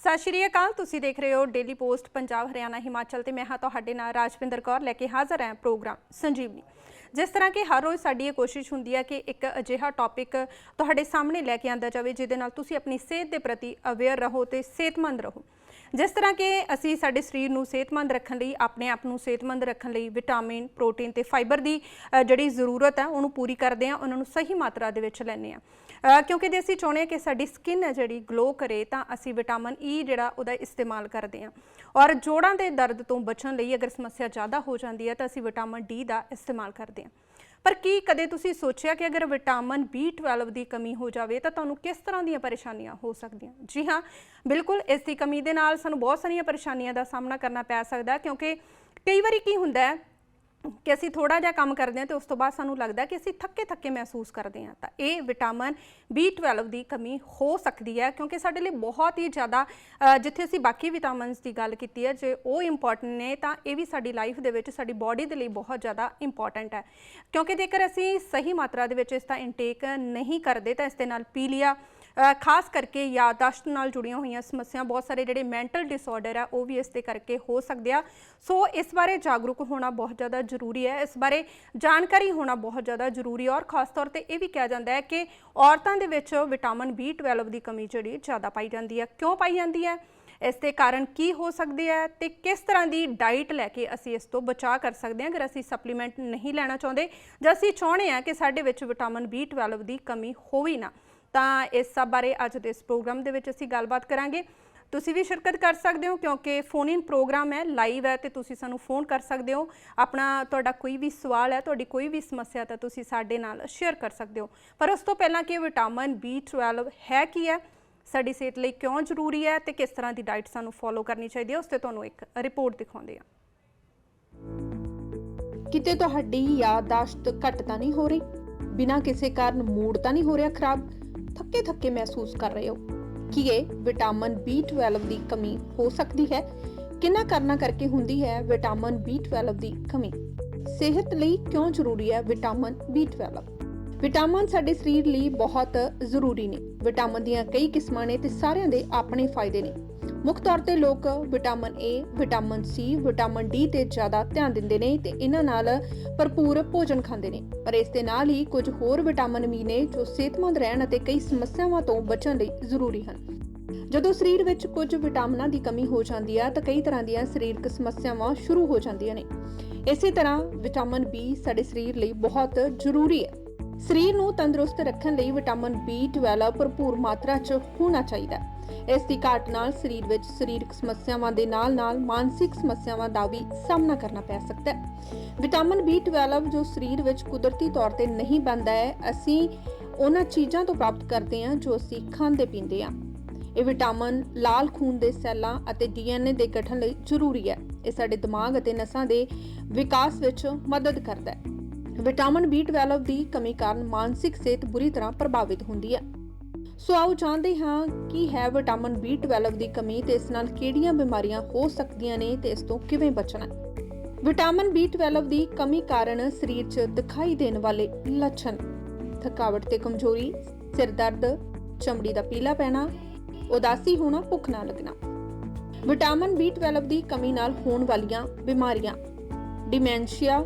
सत श्री अकाल। तुसीं देख रहे हो डेली पोस्ट पंजाब हरियाणा हिमाचल ते मैं हाँ तुहाडे नाल राजविंदर कौर लैके हाज़र है प्रोग्राम संजीवनी। जिस तरह कि हर रोज़ साडी कोशिश हुंदी है कि एक अजिहा टॉपिक तुहाडे सामने लैके आंदा जावे जिहदे नाल तुसीं अपनी सेहत के प्रति अवेयर रहो तो सेहतमंद रहो। जिस तरह के असी साडे शरीर नूं सेहतमंद रखण लई अपने आप नूं सेहतमंद रखण लई विटामिन प्रोटीन ते फाइबर की जिहड़ी जरूरत है उन्होंने पूरी करते हैं, उन्होंने सही मात्रा दे विच लैंदे आ क्योंकि जे असीं चाहुंदे कि साडी स्किन है जिहड़ी ग्लो करे तां असीं विटामिन ई जिहड़ा उहदा इस्तेमाल करते हैं। और जोड़ां दे दर्द तो बचण लई अगर समस्या ज़्यादा हो जाती है तो असीं विटामिन डी का इस्तेमाल करते हैं। पर की कदे तुसीं सोचिया कि अगर विटामिन B12 की कमी हो जाए तो तुहानूं किस तरह दी परेशानियां हो सकदियां? जी हाँ, बिल्कुल इसकी कमी दे नाल सानूं बहुत सारियां परेशानियां का सामना करना पै सकदा है क्योंकि कई बारी की हुंदा है कि असीं थोड़ा जिहा काम करते हैं तो उस तो बाद सानूं लगदा है कि असीं थके थके महसूस करते हैं। तो ये विटामिन B12 की कमी हो सकती है क्योंकि साडे लई बहुत ही ज़्यादा जिथे असीं बाकी विटामिनस की गल कीती है जे वो इंपॉर्टेंट ने तां ये भी साडी लाइफ दे विच साडी बॉडी दे लई बहुत ज़्यादा इंपॉर्टेंट है क्योंकि जेकर असीं सही मात्रा दे विच इसदा इंटेक नहीं करते तो इस दे नाल पीलिया खास करके यादाश्त नाल जुड़ियां हुई समस्या बहुत सारे जिहड़े मैंटल डिसऑर्डर है वो भी इसके करके हो सकते हैं। सो इस बारे जागरूक होना बहुत ज़्यादा जरूरी है, इस बारे जानकारी होना बहुत ज़्यादा जरूरी है। और खास तौर पर यह भी कहा जाता है कि औरतों के विच विटामिन B12 की कमी जिहड़ी ज़्यादा पाई जाती है। क्यों पाई जाती है, इसके कारण की हो सकते हैं तो किस तरह की डाइट लैके असी इस तो बचा कर सकते हैं अगर असी सप्लीमेंट नहीं लेना चाहते जो असी चाहते हैं कि साडे विच विटामिन B12 की कमी हो ही ना। तो इस सब बारे अज के इस प्रोग्राम के विच असी गलबात करांगे। तुसी भी शिरकत कर सकते हो क्योंकि फोन इन प्रोग्राम है, लाइव है तो तुसी सानू फोन कर सकते हो। अपना तुहाडा कोई भी सवाल है, तुहाडी कोई भी समस्या तो तुसी साडे नाल शेयर कर सकते हो। पर उस तो पहला कि विटामिन B12 है की है, साडी सेहत लई क्यों जरूरी है तो किस तरह की डाइट सानू फॉलो करनी चाहिए है, उस ते तुहानू एक रिपोर्ट दिखाउंदे आ। किते तुहाडी याददाश्त घट तां नहीं हो रही, बिना किसी कारण मूड तां नहीं हो रहा खराब, थके थके महसूस कर रहे हो कि ये विटामिन B12 की कमी हो सकती है? किन्ना करना करके हुंदी है विटामिन B12 की कमी? सेहत लई क्यों जरूरी है विटामिन B12? विटामिन साडे शरीर लई बहुत जरूरी ने। विटामिन दीयां कई किस्मां ने ते सारियां दे अपने फायदे ने। मुख्य तौर ते लोग vitamin A, vitamin C, vitamin D ते ज़्यादा ध्यान दिंदे ने ते इन्हां नाल भरपूर भोजन खांदे ने। पर इस दे नाल ही कुछ होर विटामिन भी ने जो सेहतमंद रहण अते कई समस्यावां तो बचण लई जरूरी हन। जदों शरीर विच कुछ विटामिनां दी कमी हो जांदी है तां कई तरह दीयां सरीरक समस्यावां शुरू हो जांदियां ने। इसे तरह विटामिन B साडे शरीर लई बहुत जरूरी है। शरीर नूं तंदुरुस्त रखण लई विटामिन B12 भरपूर मात्रा च होना चाहिदा। इस दी घाट नाल शरीर विच सरीरक समस्यावां दे नाल-नाल मानसिक समस्यावां दा भी सामना करना पै सकदा है। विटामिन B12 जो शरीर विच कुदरती तौर ते नहीं बनदा है, असीं उन्हां चीज़ां तो प्राप्त करते हैं जो असीं खांदे पींदे हां। ਇਹ ਵਿਟਾਮਿਨ ਲਾਲ ਖੂਨ ਦੇ ਸੈੱਲਾਂ ਅਤੇ DNA ਦੇ ਗਠਨ ਲਈ ਜ਼ਰੂਰੀ ਹੈ। ਇਹ ਸਾਡੇ ਦਿਮਾਗ ਅਤੇ ਨਸਾਂ ਦੇ ਵਿਕਾਸ ਵਿੱਚ ਮਦਦ ਕਰਦਾ ਹੈ। ਵਿਟਾਮਿਨ B12 ਦੀ ਕਮੀ ਕਾਰਨ ਮਾਨਸਿਕ ਸਿਹਤ ਬੁਰੀ ਤਰ੍ਹਾਂ ਪ੍ਰਭਾਵਿਤ ਹੁੰਦੀ ਹੈ। ਸੋ ਆਓ ਜਾਣਦੇ ਹਾਂ ਕੀ ਹੈ ਵਿਟਾਮਿਨ B12 ਦੀ ਕਮੀ ਤੇ ਇਸ ਨਾਲ ਕਿਹੜੀਆਂ ਬਿਮਾਰੀਆਂ ਹੋ ਸਕਦੀਆਂ ਨੇ ਤੇ ਇਸ ਤੋਂ ਕਿਵੇਂ ਬਚਣਾ ਹੈ। ਵਿਟਾਮਿਨ B12 ਦੀ ਕਮੀ ਕਾਰਨ ਸਰੀਰ 'ਚ ਦਿਖਾਈ ਦੇਣ ਵਾਲੇ ਲੱਛਣ: ਥਕਾਵਟ ਤੇ ਕਮਜ਼ੋਰੀ, ਸਿਰ ਦਰਦ, ਚਮੜੀ ਦਾ ਪੀਲਾ ਪੈਣਾ, ਉਦਾਸੀ ਹੋਣਾ, ਭੁੱਖ ਨਾ ਲੱਗਣਾ। ਵਿਟਾਮਿਨ B12 ਦੀ ਕਮੀ ਨਾਲ ਹੋਣ ਵਾਲੀਆਂ ਬਿਮਾਰੀਆਂ: ਡਿਮੈਂਸ਼ੀਆ,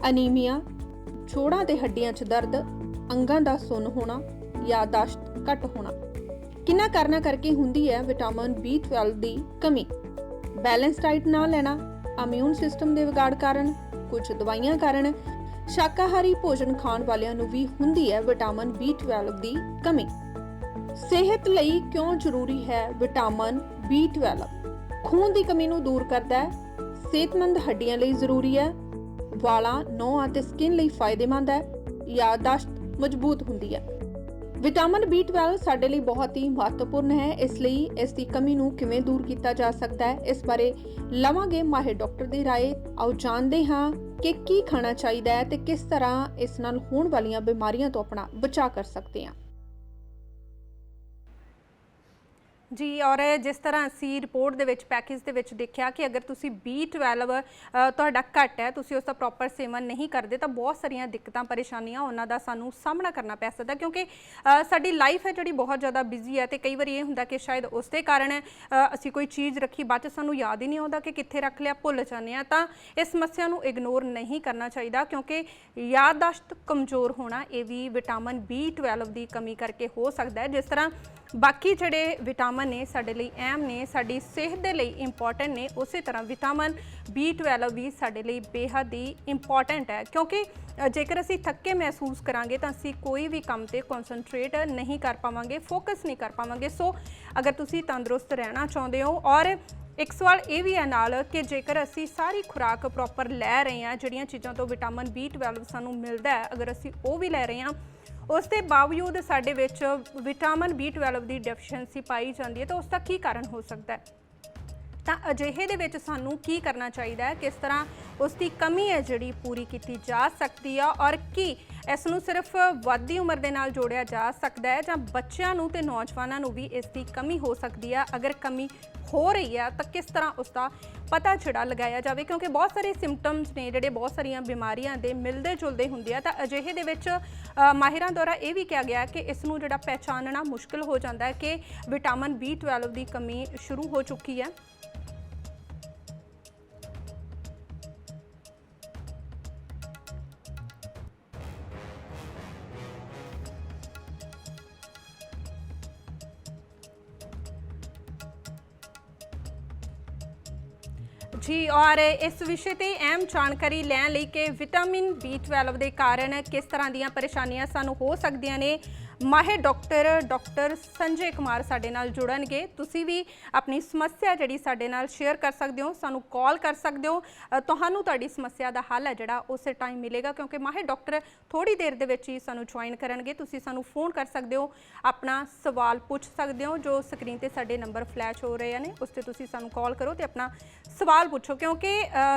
ਅਨੀਮੀਆ, ਜੋੜਾਂ ਤੇ ਹੱਡੀਆਂ 'ਚ ਦਰਦ, ਅੰਗਾਂ ਦਾ ਸੁੰਨ ਹੋਣਾ, ਯਾਦਾਸ਼ਤ ਘੱਟ ਹੋਣਾ। ਕਿੰਨਾ ਕਾਰਨਾਂ ਕਰਕੇ ਹੁੰਦੀ ਹੈ ਵਿਟਾਮਿਨ B12 ਦੀ ਕਮੀ? ਬੈਲੈਂਸ ਡਾਈਟ ਨਾ ਲੈਣਾ, ਇਮਿਊਨ ਸਿਸਟਮ ਦੇ ਵਿਗਾੜ ਕਾਰਨ, ਕੁਝ ਦਵਾਈਆਂ ਕਾਰਨ, ਸ਼ਾਕਾਹਾਰੀ ਭੋਜਨ ਖਾਣ ਵਾਲਿਆਂ ਨੂੰ ਵੀ ਹੁੰਦੀ ਹੈ ਵਿਟਾਮਿਨ B12 ਦੀ ਕਮੀ। ਸਿਹਤ ਲਈ ਕਿਉਂ ਜ਼ਰੂਰੀ ਹੈ ਵਿਟਾਮਿਨ B12? ਖੂਨ ਦੀ ਕਮੀ ਨੂੰ ਦੂਰ ਕਰਦਾ ਹੈ, ਸਿਹਤਮੰਦ ਹੱਡੀਆਂ ਲਈ ਜ਼ਰੂਰੀ ਹੈ, ਵਾਲਾਂ, ਨਹੁੰ ਅਤੇ ਸਕਿਨ ਲਈ ਫਾਇਦੇਮੰਦ ਹੈ, ਯਾਦਾਸ਼ਤ ਮਜ਼ਬੂਤ ਹੁੰਦੀ ਹੈ। ਵਿਟਾਮਿਨ B12 ਸਾਡੇ ਲਈ ਬਹੁਤ ਹੀ ਮਹੱਤਵਪੂਰਨ ਹੈ, ਇਸ ਲਈ ਇਸ ਦੀ ਕਮੀ ਨੂੰ ਕਿਵੇਂ ਦੂਰ ਕੀਤਾ ਜਾ ਸਕਦਾ ਹੈ, ਇਸ ਬਾਰੇ ਲਵਾਂਗੇ ਮਾਹਿਰ ਡਾਕਟਰ ਦੀ ਰਾਏ। ਆਓ ਜਾਣਦੇ ਹਾਂ ਕਿ ਕੀ ਖਾਣਾ ਚਾਹੀਦਾ ਹੈ ਤੇ ਕਿਸ ਤਰ੍ਹਾਂ ਇਸ ਨਾਲ ਹੋਣ ਵਾਲੀਆਂ ਬਿਮਾਰੀਆਂ ਤੋਂ ਆਪਣਾ ਬਚਾਅ ਕਰ ਸਕਦੇ ਹਾਂ। जी और जिस तरह ਅਸੀਂ ਰਿਪੋਰਟ ਦੇ ਵਿੱਚ ਪੈਕੇਜ ਦੇ ਵਿੱਚ ਦੇਖਿਆ ਕਿ ਅਗਰ ਤੁਸੀਂ B12 ਤੁਹਾਡਾ ਘੱਟ ਹੈ, ਤੁਸੀਂ ਉਸ ਦਾ ਪ੍ਰੋਪਰ ਸੇਵਨ ਨਹੀਂ ਕਰਦੇ ਤਾਂ ਬਹੁਤ ਸਾਰੀਆਂ ਦਿੱਕਤਾਂ ਪਰੇਸ਼ਾਨੀਆਂ ਉਹਨਾਂ ਦਾ ਸਾਨੂੰ ਸਾਹਮਣਾ ਕਰਨਾ ਪੈ ਸਕਦਾ, ਕਿਉਂਕਿ ਸਾਡੀ ਲਾਈਫ ਹੈ ਜਿਹੜੀ ਬਹੁਤ ਜ਼ਿਆਦਾ ਬਿਜ਼ੀ ਹੈ ਤੇ ਕਈ ਵਾਰੀ ਇਹ ਹੁੰਦਾ ਕਿ ਸ਼ਾਇਦ ਉਸ ਦੇ ਕਾਰਨ ਅਸੀਂ ਕੋਈ ਚੀਜ਼ ਰੱਖੀ ਬਾਅਦ 'ਚ ਸਾਨੂੰ ਯਾਦ ਹੀ ਨਹੀਂ ਆਉਂਦਾ ਕਿ ਕਿੱਥੇ ਰੱਖ ਲਿਆ, ਭੁੱਲ ਜਾਂਦੇ ਹਾਂ। ਤਾਂ ਇਸ ਸਮੱਸਿਆ ਨੂੰ ਇਗਨੋਰ ਨਹੀਂ ਕਰਨਾ ਚਾਹੀਦਾ, ਕਿਉਂਕਿ ਯਾਦਦਾਸ਼ਤ ਕਮਜ਼ੋਰ ਹੋਣਾ ਇਹ ਵੀ ਵਿਟਾਮਿਨ B12 ਦੀ ਕਮੀ ਕਰਕੇ ਹੋ ਸਕਦਾ ਹੈ। ਜਿਸ ਤਰ੍ਹਾਂ ਬਾਕੀ ਜਿਹੜੇ ਵਿਟਾਮਿਨ ਨੇ ਸਾਡੇ ਲਈ ਅਹਿਮ ਨੇ, ਸਾਡੀ ਸਿਹਤ ਦੇ ਲਈ ਇੰਪੋਰਟੈਂਟ ਨੇ, ਉਸੇ ਤਰ੍ਹਾਂ ਵਿਟਾਮਿਨ B12 ਵੀ ਸਾਡੇ ਲਈ ਬੇਹੱਦ ਹੀ ਇੰਪੋਰਟੈਂਟ ਹੈ, ਕਿਉਂਕਿ ਜੇਕਰ ਅਸੀਂ ਥੱਕੇ ਮਹਿਸੂਸ ਕਰਾਂਗੇ ਤਾਂ ਅਸੀਂ ਕੋਈ ਵੀ ਕੰਮ ਤੇ ਕਨਸੈਂਟਰੇਟ ਨਹੀਂ ਕਰ ਪਾਵਾਂਗੇ, ਫੋਕਸ ਨਹੀਂ ਕਰ ਪਾਵਾਂਗੇ। ਸੋ ਅਗਰ ਤੁਸੀਂ ਤੰਦਰੁਸਤ ਰਹਿਣਾ ਚਾਹੁੰਦੇ ਹੋ, ਔਰ ਇੱਕ ਸਵਾਲ ਇਹ ਵੀ ਹੈ ਨਾਲ ਕਿ ਜੇਕਰ ਅਸੀਂ ਸਾਰੀ ਖੁਰਾਕ ਪ੍ਰੋਪਰ ਲੈ ਰਹੇ ਹਾਂ, ਜਿਹੜੀਆਂ ਚੀਜ਼ਾਂ ਤੋਂ ਵਿਟਾਮਿਨ B12 ਸਾਨੂੰ ਮਿਲਦਾ ਹੈ, ਅਗਰ ਅਸੀਂ ਉਹ ਵੀ ਲੈ ਰਹੇ ਹਾਂ, ਉਸ ਦੇ ਬਾਵਜੂਦ ਸਾਡੇ ਵਿੱਚ ਵਿਟਾਮਿਨ B12 ਦੀ ਡੈਫੀਸ਼ੀਐਂਸੀ ਪਾਈ ਜਾਂਦੀ ਹੈ, ਤਾਂ ਉਸ ਦਾ ਕੀ ਕਾਰਨ ਹੋ ਸਕਦਾ ਹੈ? ਤਾਂ ਅਜਿਹੇ ਦੇ ਵਿੱਚ ਸਾਨੂੰ ਕੀ ਕਰਨਾ ਚਾਹੀਦਾ ਹੈ, ਕਿਸ ਤਰ੍ਹਾਂ ਉਸ ਦੀ ਕਮੀ ਹੈ ਜਿਹੜੀ ਪੂਰੀ ਕੀਤੀ ਜਾ ਸਕਦੀ ਆ, ਔਰ ਕੀ ਇਸ ਨੂੰ ਸਿਰਫ ਵੱਧਦੀ ਉਮਰ ਦੇ ਨਾਲ ਜੋੜਿਆ ਜਾ ਸਕਦਾ ਹੈ ਜਾਂ ਬੱਚਿਆਂ ਨੂੰ ਤੇ ਨੌਜਵਾਨਾਂ ਨੂੰ ਵੀ ਇਸ ਦੀ ਕਮੀ ਹੋ ਸਕਦੀ ਆ? ਅਗਰ ਕਮੀ ਹੋ ਰਹੀ ਹੈ ਤਾਂ ਕਿਸ ਤਰ੍ਹਾਂ ਉਸ ਦਾ ਪਤਾ ਜਿਹੜਾ ਲਗਾਇਆ ਜਾਵੇ, ਕਿਉਂਕਿ ਬਹੁਤ ਸਾਰੇ ਸਿੰਪਟਮਸ ਨੇ ਜਿਹੜੇ ਬਹੁਤ ਸਾਰੀਆਂ ਬਿਮਾਰੀਆਂ ਦੇ ਮਿਲਦੇ ਜੁਲਦੇ ਹੁੰਦੇ ਆ। ਤਾਂ ਅਜਿਹੇ ਦੇ ਵਿੱਚ ਮਾਹਿਰਾਂ ਦੁਆਰਾ ਇਹ ਵੀ ਕਿਹਾ ਗਿਆ ਕਿ ਇਸ ਨੂੰ ਜਿਹੜਾ ਪਹਿਚਾਨਣਾ ਮੁਸ਼ਕਿਲ ਹੋ ਜਾਂਦਾ ਹੈ ਕਿ ਵਿਟਾਮਿਨ B12 ਦੀ ਕਮੀ ਸ਼ੁਰੂ ਹੋ ਚੁੱਕੀ ਹੈ। जी और इस विषय ते अहम जानकारी लैन लई कि विटामिन B12 के कारण किस तरह दी परेशानियां सानू हो सकदियां ने, माहिर डॉक्टर संजय कुमार साडे नाल जुड़नगे। तुसी भी अपनी समस्या जिहड़ी साडे नाल शेयर कर सकदे हो, सानू कॉल कर सकदे हो, तुहानू तुहाडी समस्या दा हल है जिहड़ा उस टाइम मिलेगा, क्योंकि माहिर डॉक्टर थोड़ी देर दे विच ही सानू ज्वाइन करनगे। तुसी सानू फोन कर सकदे हो, अपना सवाल पूछ सकदे हो, जो स्क्रीन ते साडे नंबर फ्लैश हो रहे हैं उस ते तुसी सानू कॉल करो ते अपना सवाल पूछो, क्योंकि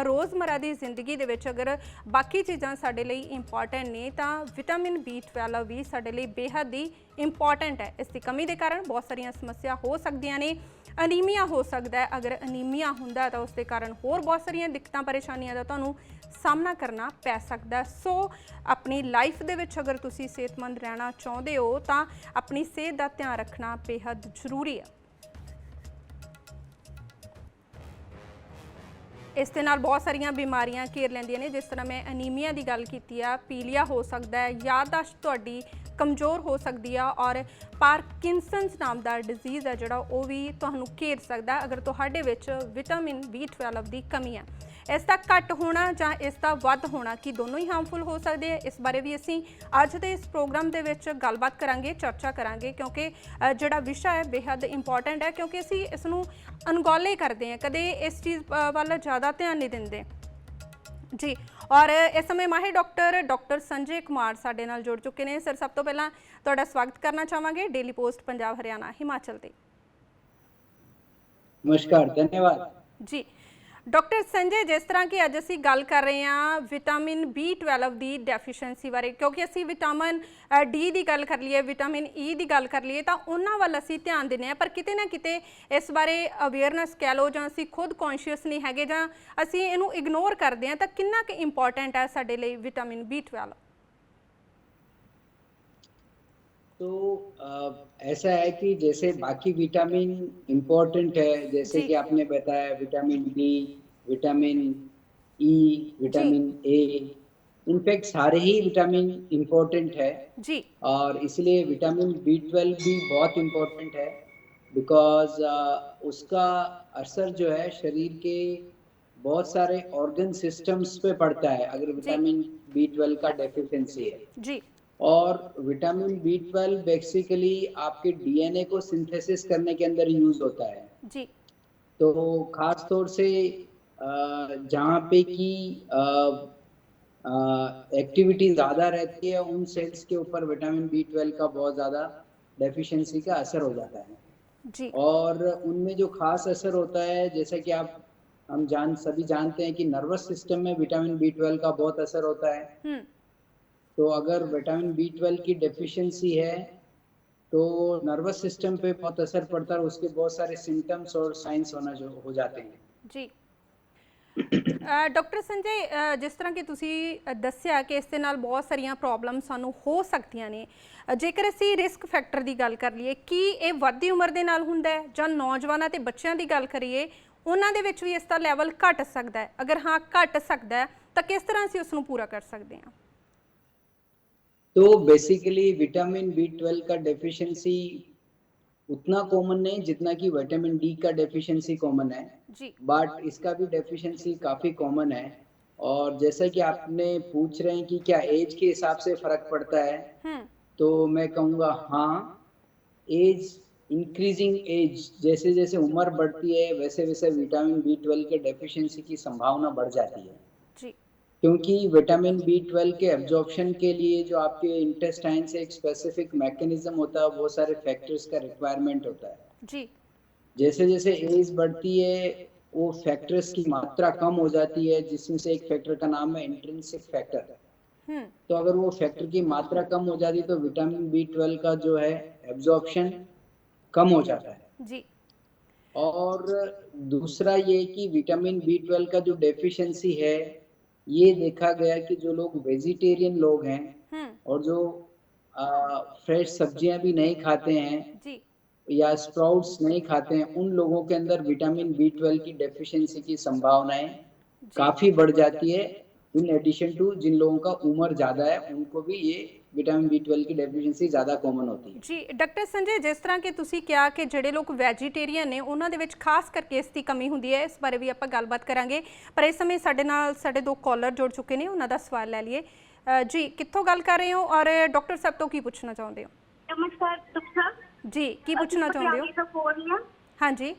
रोज़मर्रा की जिंदगी दे विच अगर बाकी चीज़ां साडे लई इंपॉर्टेंट ने तां विटामिन B12 भी साडे लई बेहद ही इंपॉर्टेंट है। इसकी कमी के कारण बहुत सारियां समस्या हो सकदियां ने। अनीमिया हो सकता है, अगर अनीमिया हुंदा तो उसके कारण होर बहुत सारियां दिक्कतां परेशानियां दा तुहानूं सामना करना पै सकदा है। सो अपनी लाइफ दे विच अगर तुसीं सेहतमंद रहना चाहुंदे हो तां अपनी सेहत दा ध्यान रखना बेहद जरूरी है। इस दे नाल बहुत सारियां बीमारियां घेर लैंदियां ने, जिस तरह मैं अनीमिया की गल कीती है, पीलिया हो सकता है, याददाश्त तुहाडी कमज़ोर हो सकती है, और पार्किंसंस नाम का डिजीज़ है जोड़ा वो भी तुहानूं घेर सकता है अगर तुहाडे विच विटामिन B12 की कमी है। इसका घट होना जां इसका वध होना कि दोनों ही हार्मफुल हो सकते हैं, इस बारे भी असीं अज दे इस प्रोग्राम दे विच गलबात करांगे, चर्चा करांगे, क्योंकि जिहड़ा विषय है बेहद इंपॉर्टेंट है, क्योंकि असीं इसनूं अनगौले करते हैं, कदे इस चीज़ वाल ज़्यादा ध्यान नहीं दिंदे जी। और इस समय माहिर डॉक्टर संजय कुमार साडे नाल जुड़ चुके हैं। सर, सब तो पहला तुहाडा स्वागत करना चाहांगे डेली पोस्ट पंजाब हरियाणा हिमाचल ते। नमस्कार, धन्यवाद जी। डॉक्टर संजय, जिस तरह की अज असीं गल कर रहे हैं विटामिन B12 की डेफिशिएंसी बारे, क्योंकि असीं विटामिन डी की गल कर लीए, विटामिन ई की गल कर लीए, तो उन्हां वल असीं ध्यान दिंदे हां, पर किते ना किते इस बारे अवेयरनेस कह लो जां असीं खुद कॉन्शियस नहीं हैगे जां असीं इहनूं इग्नोर करदे हां, तां किन्ना क इंपॉर्टेंट है साडे लई विटामिन B12? तो ऐसा है कि जैसे बाकी विटामिन इम्पोर्टेंट है, जैसे कि आपने बताया vitamin D, vitamin E, vitamin A, in fact सारे ही विटामिन इम्पोर्टेंट है जी। और इसलिए विटामिन B12 भी बहुत इम्पोर्टेंट है, बिकॉज उसका असर जो है शरीर के बहुत सारे ऑर्गन सिस्टम्स पे पड़ता है अगर विटामिन B12 का डेफिशिएंसी है जी। और विटामिन B12 बेसिकली आपके डीएनए को सिंथेसिस करने के अंदर यूज होता है जी। तो खास तौर से जहाँ पे की एक्टिविटी ज़्यादा रहती है उन सेल्स के ऊपर विटामिन B12 का बहुत ज़्यादा डेफिशिएंसी का असर हो जाता है जी। और उनमें जो खास असर होता है, जैसा कि हम सभी जानते हैं कि नर्वस सिस्टम में विटामिन B12 का बहुत असर होता है। तो अगर विटामिन B12 की डेफिशिएंसी है तो नर्वस सिस्टम पे बहुत असर पड़ता है और उसके बहुत सारे सिम्टम्स और साइंस होना जो हो जाते हैं। ਜੀ ਡਾਕਟਰ ਸੰਜੇ, ਜਿਸ ਤਰ੍ਹਾਂ ਕਿ ਤੁਸੀਂ ਦੱਸਿਆ ਕਿ ਇਸ ਦੇ ਨਾਲ ਬਹੁਤ ਸਾਰੀਆਂ ਪ੍ਰੋਬਲਮ ਸਾਨੂੰ ਹੋ ਸਕਦੀਆਂ ਨੇ, ਜੇਕਰ ਅਸੀਂ ਰਿਸਕ ਫੈਕਟਰ ਦੀ ਗੱਲ ਕਰ ਲਈਏ, ਕੀ ਇਹ ਵੱਧਦੀ ਉਮਰ ਦੇ ਨਾਲ ਹੁੰਦਾ ਹੈ ਜਾਂ ਨੌਜਵਾਨਾਂ ਤੇ ਬੱਚਿਆਂ ਦੀ ਗੱਲ ਕਰੀਏ ਉਹਨਾਂ ਦੇ ਵਿੱਚ ਵੀ ਇਸ ਦਾ ਲੈਵਲ ਘਟ ਸਕਦਾ ਹੈ? ਅਗਰ ਹਾਂ ਘਟ ਸਕਦਾ ਹੈ ਤਾਂ ਕਿਸ ਤਰ੍ਹਾਂ ਅਸੀਂ ਉਸ ਨੂੰ ਪੂਰਾ ਕਰ ਸਕਦੇ ਹਾਂ? तो बेसिकली विटामिन B12 का डेफिशिएंसी उतना कॉमन नहीं जितना कि विटामिन डी का डेफिशिएंसी कॉमन है, जी बट इसका भी डेफिशिएंसी काफ़ी कॉमन है। और जैसा कि आपने पूछ रहे हैं कि क्या एज के हिसाब से फ़र्क पड़ता है, हम्म तो मैं कहूँगा हाँ, एज इंक्रीजिंग एज जैसे जैसे उम्र बढ़ती है वैसे वैसे विटामिन B12 के डेफिशिएंसी की संभावना बढ़ जाती है, जी क्योंकि विटामिन B12 के एब्जॉर्प्शन के लिए जो आपके इंटेस्टाइन से एक स्पेसिफिक मैकेनिज्म होता है, बहुत सारे फैक्टर्स का रिक्वायरमेंट होता है। जी जैसे जैसे एज बढ़ती है वो फैक्टर्स की मात्रा कम हो जाती है, जिसमें से एक फैक्टर का नाम है इंट्रिंसिक फैक्टर। हम्म तो अगर वो फैक्टर की मात्रा कम हो जाती है तो विटामिन B12 का जो है एब्जॉर्प्शन कम हो जाता है। जी और दूसरा ये कि विटामिन B12 का जो डेफिशिएंसी है, ये देखा गया कि जो लोग वेजिटेरियन लोग हैं हम्म और जो फ्रेश सब्जियां भी नहीं खाते हैं जी या स्प्राउट्स नहीं खाते हैं, उन लोगों के अंदर विटामिन B12 की डेफिशिएंसी की संभावनाएं जी काफ़ी बढ़ जाती है। इन एडिशन टू जिन लोगों का उम्र ज़्यादा है उनको भी ये विटामिन B12 की डेफिशिएंसी ज़्यादा कॉमन होती है। ਜੀ ਡਾਕਟਰ ਸੰਜੇ, ਜਿਸ ਤਰ੍ਹਾਂ ਕਿ ਤੁਸੀਂ ਕਿਹਾ ਕਿ ਜਿਹੜੇ ਲੋਕ ਵੈਜੀਟੇਰੀਅਨ ਨੇ ਉਹਨਾਂ ਦੇ ਵਿੱਚ ਖਾਸ ਕਰਕੇ ਇਸ ਦੀ ਕਮੀ ਹੁੰਦੀ ਹੈ, ਇਸ ਬਾਰੇ ਵੀ ਆਪਾਂ ਗੱਲਬਾਤ ਕਰਾਂਗੇ। ਪਰ ਇਸ ਸਮੇਂ ਸਾਡੇ ਨਾਲ ਸਾਡੇ ਦੋ ਕਾਲਰ ਜੁੜ ਚੁੱਕੇ ਨੇ, ਉਹਨਾਂ ਦਾ ਸਵਾਲ ਲੈ ਲਈਏ। ਜੀ ਕਿੱਥੋਂ ਗੱਲ ਕਰ ਰਹੇ ਹੋ ਔਰ ਡਾਕਟਰ ਸਾਹਿਬ ਤੋਂ ਕੀ ਪੁੱਛਣਾ ਚਾਹੁੰਦੇ ਹੋ? नमस्कार डॉक्टर साहब। ਜੀ ਕੀ ਪੁੱਛਣਾ ਚਾਹੁੰਦੇ ਹੋ? तो बोल रही हूँ। ਹਾਂਜੀ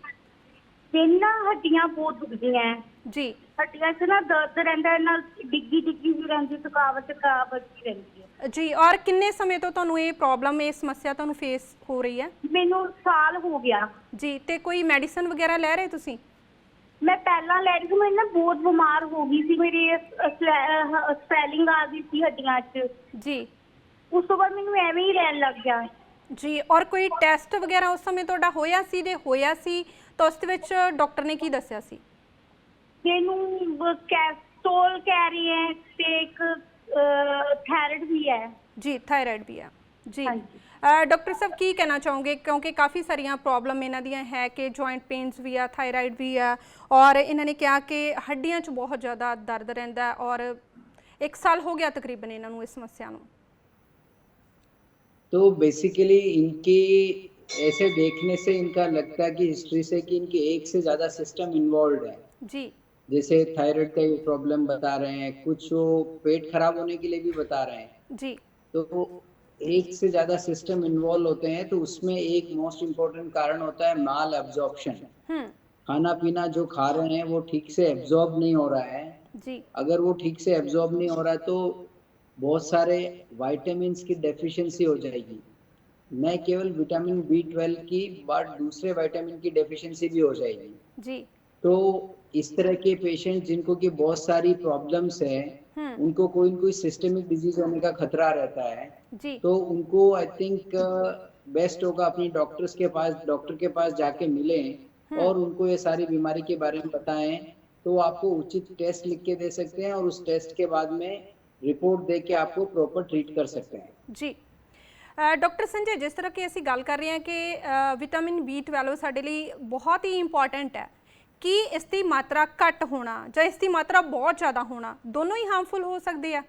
दिन ना हड्डियां बहुत दुखदियां हैं। जी हड्डियां से ना दर्द रहता है, ना डिग्गी डिग्गी भी रहती, थकावट भी रहती है। जी और किन्ने समय तो ਤੁਹਾਨੂੰ ਇਹ ਪ੍ਰੋਬਲਮ, ਇਹ ਸਮੱਸਿਆ ਤੁਹਾਨੂੰ ਫੇਸ ਹੋ ਰਹੀ ਹੈ? मैनू साल हो गया। जी ਤੇ ਕੋਈ ਮੈਡੀਸਨ ਵਗੈਰਾ ਲੈ ਰਹੇ ਤੁਸੀਂ? मैं पहला ले रही थी, मैं ना बहुत बीमार हो गई थी, मेरी स्वेलिंग आ गई थी हड्डियां च। जी उस तो बाद मैनू एवें ही रहन लग गया। ਜੀ ਔਰ ਕੋਈ ਟੈਸਟ ਵਗੈਰਾ ਉਸ ਸਮੇਂ ਤੁਹਾਡਾ ਹੋਇਆ ਸੀ? ਜੇ ਹੋਇਆ ਸੀ ਤਾਂ ਉਸ ਦੇ ਵਿੱਚ ਡਾਕਟਰ ਨੇ ਕੀ ਦੱਸਿਆ ਸੀ? मैनू कैस्ट्रोल कह रही है ते एक थायराइड भी है। जी थायराइड भी है। जी हाँ जी। डॉक्टर साहब की कहना चाहोगे, क्योंकि काफ़ी सारिया प्रॉब्लम इन्हों दी है कि जॉइंट पेन्स भी है, थायराइड भी है, और इन्होंने कहा कि हड्डियां च बहुत ज़्यादा दर्द रहता है और 1 साल हो गया तकरीबन इन्हों इस समस्या नूं। तो बेसिकली इनके ऐसे देखने से इनका लगता है कि हिस्ट्री से कि इनके एक से ज़्यादा सिस्टम इन्वॉल्व है। जी जैसे थायराइड का ये प्रॉब्लम बता रहे हैं, कुछ वो पेट खराब होने के लिए भी बता रहे हैं। जी तो एक से ज़्यादा सिस्टम इन्वॉल्व होते हैं, तो उसमें एक मोस्ट इम्पोर्टेंट कारण होता है माल एब्जॉर्प्शन। हम्म खाना पीना जो खा रहे हैं वो ठीक से एब्जॉर्ब नहीं हो रहा है। जी अगर वो ठीक से एब्जॉर्ब नहीं हो रहा है तो बहुत सारे वाइटामिन्स की डेफिशिएंसी हो जाएगी, न केवल विटामिन B12 की बट दूसरे विटामिन की डेफिशिएंसी भी हो जाएगी। जी तो इस तरह के पेशेंट जिनको कि बहुत सारी प्रॉब्लम्स है, उनको कोई न कोई सिस्टमिक डिजीज होने का खतरा रहता है, जी तो उनको आई थिंक बेस्ट होगा अपनी डॉक्टर के पास जाके मिलें और उनको ये सारी बीमारी के बारे में बताएं, तो वो आपको उचित टेस्ट लिख के दे सकते हैं और उस टेस्ट के बाद में रिपोर्ट दे के आपको प्रॉपर ट्रीट कर सकते हैं। जी डॉक्टर संजय, जिस तरह की असी गल कर रहे हैं कि विटामिन B12 साडे लई बहुत ही इंपॉर्टेंट है, कि इसकी मात्रा घट होना या इसकी मात्रा बहुत ज़्यादा होना दोनों ही हार्मफुल हो सकते हैं?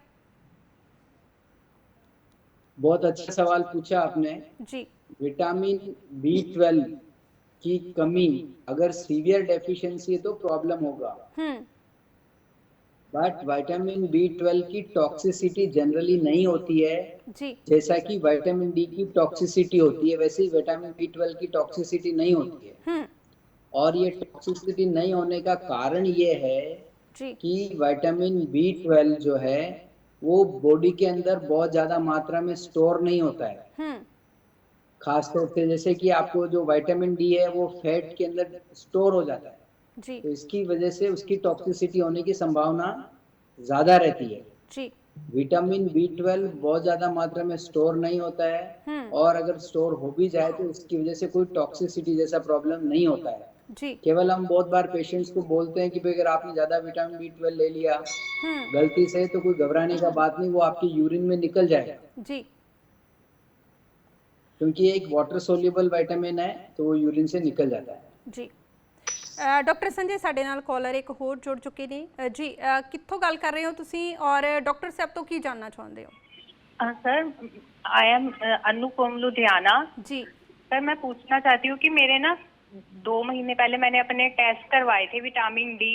बहुत अच्छा सवाल पूछा आपने। जी विटामिन B12 की कमी अगर सीवियर डेफिशिएंसी है तो प्रॉब्लम होगा, बट विटामिन B12 की टॉक्सिसिटी जनरली नहीं होती है। जी जैसा कि विटामिन डी की टॉक्सिसिटी होती है वैसे ही विटामिन B12 की टॉक्सिसिटी नहीं होती है। और ये टॉक्सिसिटी नहीं होने का कारण ये है जी कि विटामिन B12 जो है वो बॉडी के अंदर बहुत ज़्यादा मात्रा में स्टोर नहीं होता है। खासतौर से जैसे कि आपको जो विटामिन डी है वो फैट के अंदर स्टोर हो जाता है, जी तो इसकी वजह से उसकी टॉक्सिसिटी होने की संभावना ज़्यादा रहती है। जी विटामिन B12 बहुत ज्यादा मात्रा में स्टोर नहीं होता है, और अगर स्टोर हो भी जाए तो उसकी वजह से कोई टॉक्सिसिटी जैसा प्रॉब्लम नहीं होता है। जी। केवल हम बहुत बार पेशेंट्स को बोलते हैं कि भाई अगर आपने ज्यादा विटामिन B12 ले लिया गलती से तो कोई घबराने का बात नहीं, वो आपकी यूरिन में निकल जाएगा, जी। क्योंकि ये एक वाटर सोल्यूबल विटामिन है, तो वो यूरिन से निकल जाता है। जी। डॉक्टर संजय ਸਾਡੇ ਨਾਲ ਕਾਲਰ ਇੱਕ ਹੋਰ ਜੁੜ ਚੁੱਕੇ ਨੇ ਜੀ। ਕਿੱਥੋਂ ਗੱਲ ਕਰ ਰਹੇ ਹੋ ਤੁਸੀਂ ਔਰ ਡਾਕਟਰ ਸਾਹਿਬ ਤੋਂ ਕੀ ਜਾਨਣਾ ਚਾਹੁੰਦੇ ਹੋ? Sir I am Anupam Ludhiana. जी। सर मैं पूछना चाहती हूँ कि मेरे ना 2 महीने पहले मैंने अपने टेस्ट करवाए थे vitamin D,